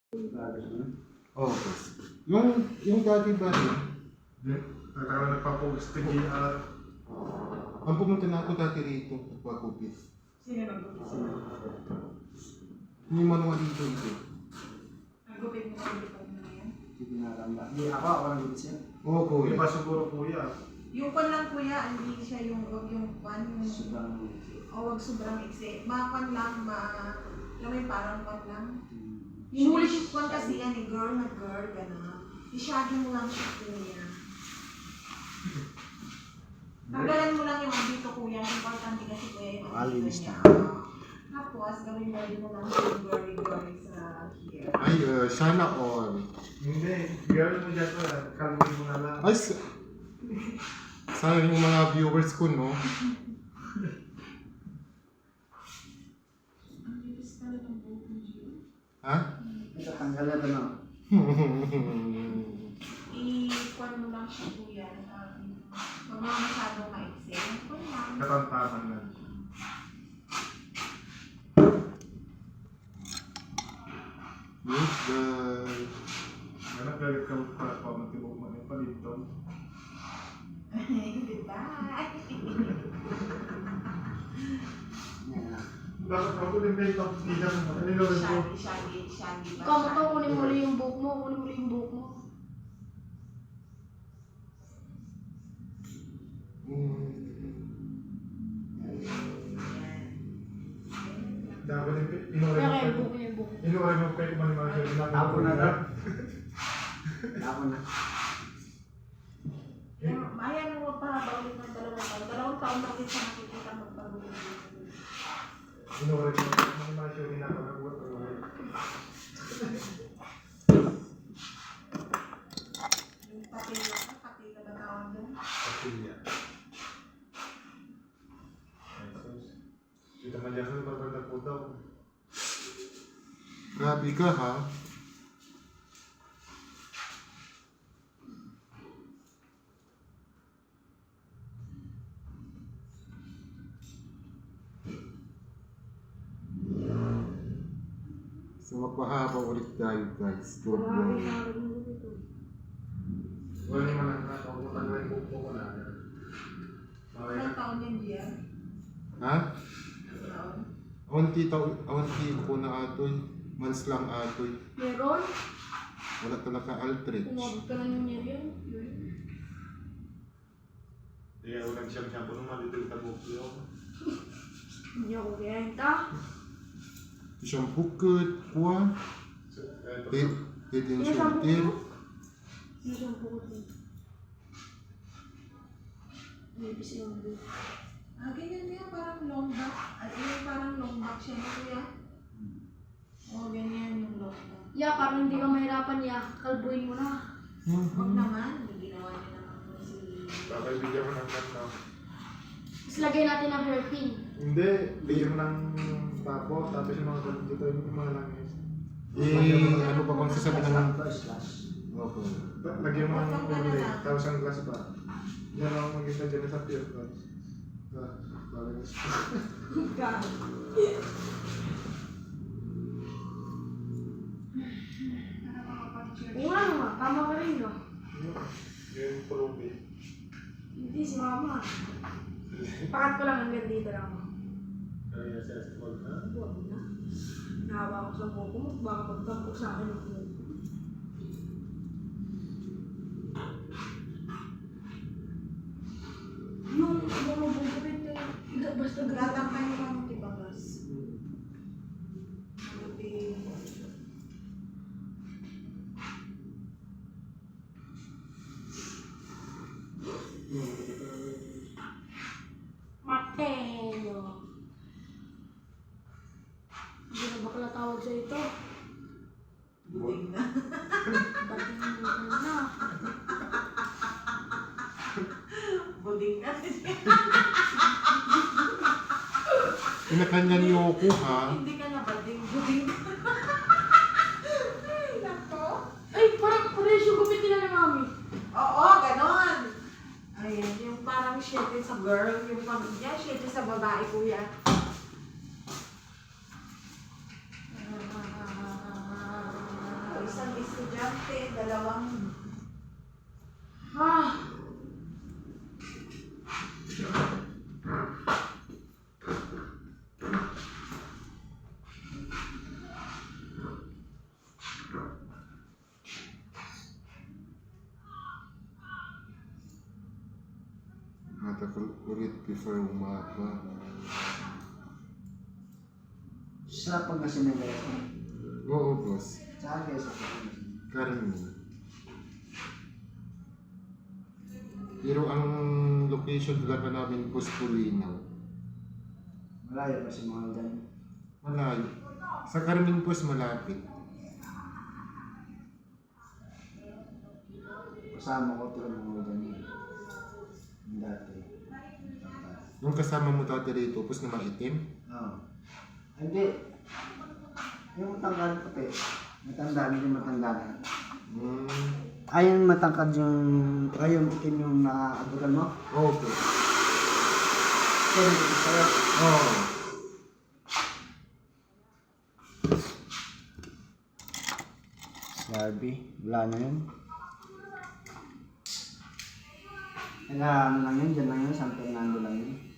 Oo, boss. Yung dati ba rin? Nagkakaroon nagpapugis tigil Ang pumunta na ako dati rito, nagpapupit. Sino nagupit sila? Yung manual dito ito. Nagupit mo sa lipad mo na yan? Hindi nakakamba. Hindi ako nag-gupit siya. Oo, kuya. Iba siguro kuya. Yung pan lang kuya, hindi siya yung pan, yung Sobrang... wag sobrang iksi. Mga pan lang, alam mo yung parang pan lang. Hmm. Yung huli pan kasi yan eh, girl na girl, gano'n. I-shaggy mo lang siya kuya. Tanggalan mo lang yung dito kuya, importante kasi kuya yung Alinis niya. na. Tapos, gawin mo lang yung girly sa here. Ay, sana all. Hindi, gawin mo dyan ko yan. Kalungin mo na lang. Ay, sana yung mga viewers ko, no? Ang lilis pala ng buhok ni Gio. Ha? Ito, tanggalan ito na. I-kuan mo lang siya kuya. Huwag mo masyadong maiksi. Kuan lang. Katantaman lang. Yes, guys. Nagalit ka pa matibok mo yung palintong. Goodbye. Yan na. Bakit ako din kayo tapos tigas mo? Ano yung gawin mo? Shaggy ba? Ikaw mo to, kunin mo ulit yung buhok mo, kunin mo ulit yung buhok mo. Dapat din Kaya kaya yung buhok niya yung buhok. inuulit mo kayo manimasyo. Tapo na daw. Tapo na. Ayan mo pa ulit ng 2 taon. 2 taon na kita nakikita magpagulit. Inuulit mo kayo manimasyo. Hinapagagot. Yung papel na tawag doon. Patilya. Kita man dyan sa pagpagdag po daw. Grabe ka, ha? So, magpahaba ulit tayo, guys. Good Grabe morning. sa akin yung buhok ito. Wala naman ang nakakabutan mo yung buko ko na. Ilang taon yan, Gia? Ha? Ilang taon? Awanti ko na atoy. Months lang atoy. Meron? Wala talaga alternate. Kumabot ka lang yung niya yan. Hindi ako nag-shampoo nung malitil na buko yun. Hindi ako kaya Isang bukod, kuha. Head and shoulder. Isang buhok din. Nipis yung buhok. Ganyan niya, parang long back. Parang long back siya na kuya. Ganyan yung long back. Yeah, parang hindi ka mahirapan ya. Kalbuin mo na. Huwag naman, ginawa niya naman po si... Bigyan mo ng cut na. Tapos lagay natin ang hairpin. Hindi, bigyan mo ng tapo, tapos yung mga ganito dito, yung mga langis. Ano pa kung sasabi ng... Slash. Okay. Lagyan mo ng ulit, tapos ang glass ba? Yan ang maganda dyan sa pure glass. Oo nga naman, tama ka rin no. Yung probe. Hindi si mama. Pakat ko lang hanggang dito lang. Kaya siya sa wag na. Huwag na. Nahawa ko sa buhok mo, baka magtampok sa akin ang buhok. Yung mga bumupit na basta Gatang kayo lang ng tibagas. Mateo. Hindi na bakla tawag sa ito. Buting na. Bating na. Buting na. Pinakanya niyo ako, ha? Hindi ka na bading. Buting na. Ay, nako. Ay, parang yung gupitin na ng mami. Oo, ganon. Ayan, yung parang shit sa girl, yung pamilya, shit sa babae, kuya. isang estudyante, dalawang... Matakal ulit before umaga. Sa Pangasinan guys. Oo, boss. Saan kayo sa Pangasinan? Carmen. Pero ang location talaga namin, boss, Pulinaw. Malayo pa si mga dyan. Malayo. Sa Carmen, boss, malapit. Kasama ko tulad mga dyan. Yung dati. Yung kasama mo dati rito, boss, na maitim. Oo. Hindi. Yung matangkad puti. Matanda, medyo matanda na. Ayun matangkad yung... Ayun itim yung nakaabutan mo. Oo, boss. Sorry, sa'yo. Oo. Barbie, wala na yun. Ano lang yun, dyan lang yun, San Fernando lang yun.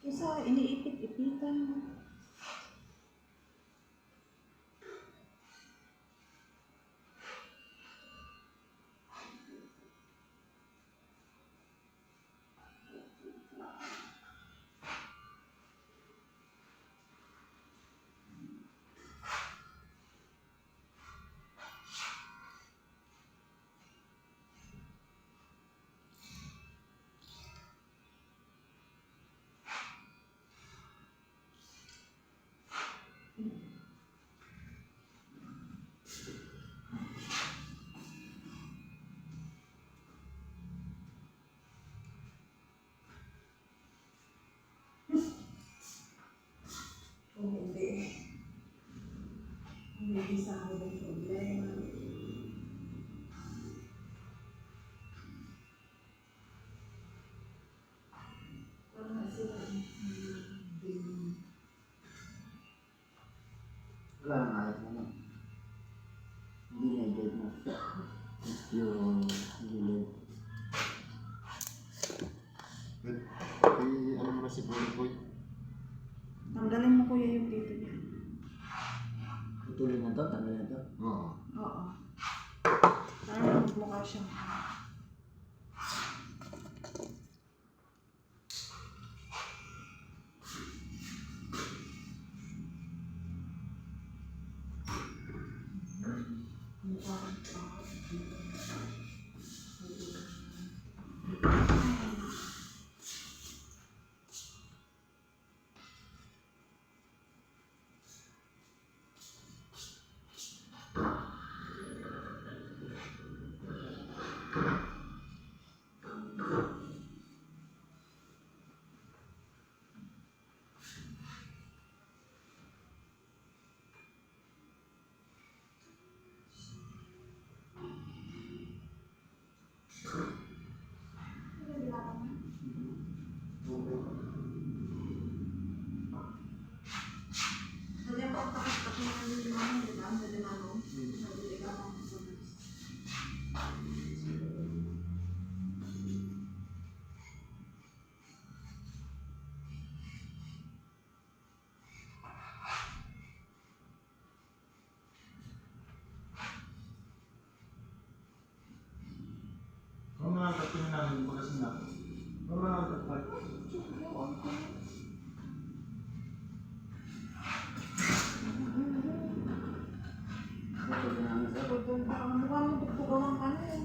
Isa, iniipit-ipitan mo. Kung hindi sa ako ng problema. Wala nang ayat mo na. Hindi na i-guide mo. Yung... Gilid. ano mo na si Boy? Tanggalin mo kuya yung dito niya. Putulin na to, tanggalin na to. Oo. Oo. Parang mukha siyang... Kung angkat ko namin yung pagkasin na. Normal angkat pa. Mukha mo tugtugaw ang ano eh.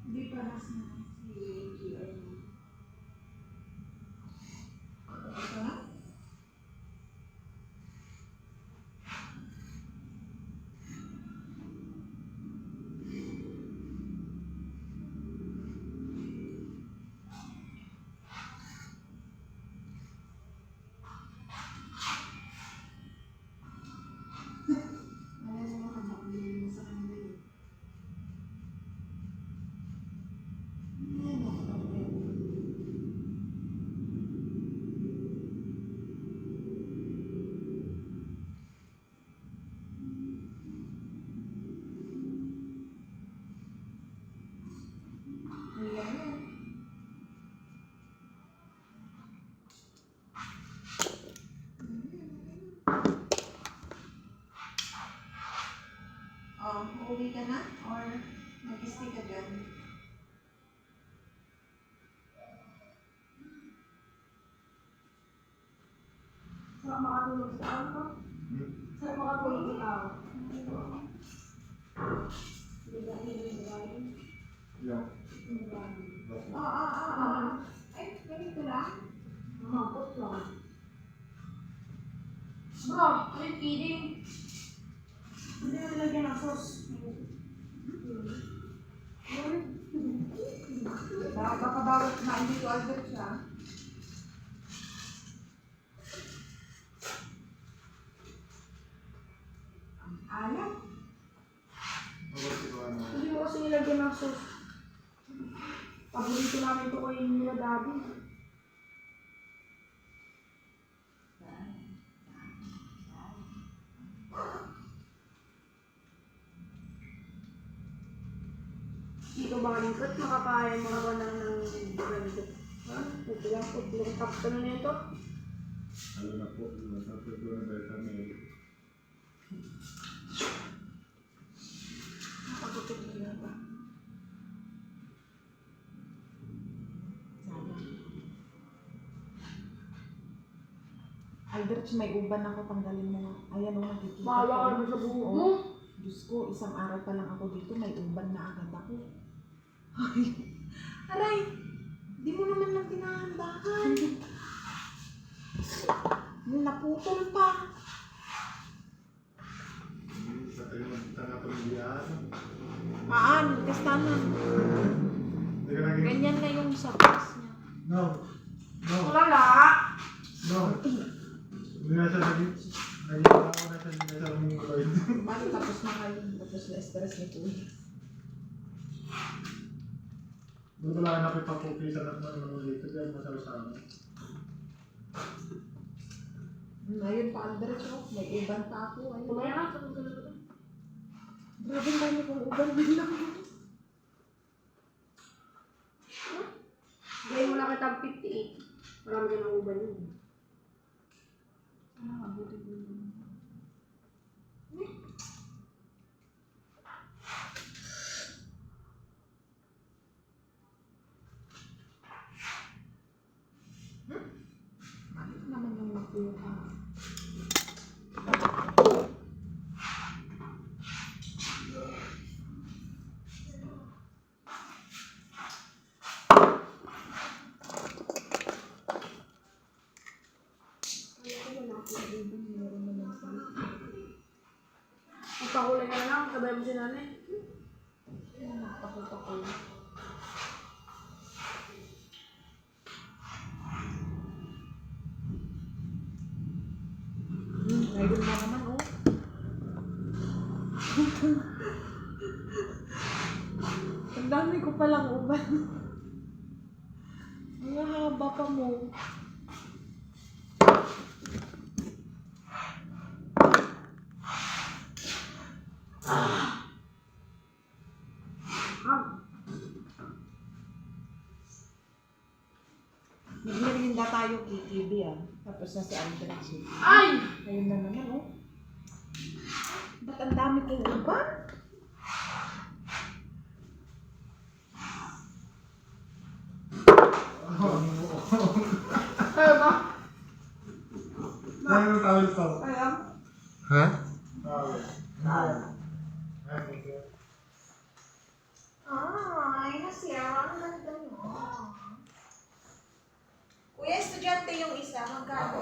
Hindi pa nas na si GR. Uuwi ka na? Or nag-stay ka dyan? Sarap makatulog sa tao ko. Sarap makatulog sa tao. Hindi ba hindi Yung. Ay, ganito lang? Makapot lang. Bro, are you kidding? Hindi na nilagyan ng sauce. Baka bawat na hindi ko agad siya. Ang alam. Hindi mo kasi nilagyan ng sauce. Paborito namin ito kay nila daddy. Dito ba lingkot? Makakaya mo naman ng ganito. Ha? Ito lang po. Yung top ka na nito. Ano na po, tapos ko na dahil kami. Nakatutok nila ba? Albert, may uban ako, tanggalin mo. Ayan o, nakikita Bawa ka ko. naman sa buhok Oo. mo. Diyos ko, isang araw pa lang ako dito, may uban na agad ako. Ay, aray, di mo naman lang tinahandahan. Naputol pa. Sa tayo magtanga pa rin yan. Maan, kastanan. Hindi ka lagi. Ganyan na yung sa face niya. No. No. Wala. No. Hindi na siya naging. Naging ako na siya, hindi na siya lumungkuloy. Bakit tapos na kayo? Tapos na stress ni Kuya. Doon wala na kayo sa naman dito. Diyan masal sa amin. Ayun pa, Andres, oh. May uban pa ako. Ayun. Kumaya ka, tapos ka na ba? Grabe ang dami kong uban bilang. Gawin mo lang kitang 58. Marami ka ng uban yun. Abuti ko yun. Bakit naman yung nakuha? Magpakulay ka na lang, sabay mo si nanay. Nakapakita ko. Ayun na naman, oh. Ang dami ko palang uban. Ang haba pa mo. Nagmerienda tayo KTV ah. Tapos na si Andres. Ay! Ayun na naman, oh. Ba't ang dami kong uban? Kaya ba? Dahil ang tawid pa. Kaya? Ha? Tawid. Ay, okay. Ay, nasira. Ang ganda nyo. Kuya, estudyante yung isa. Magkano?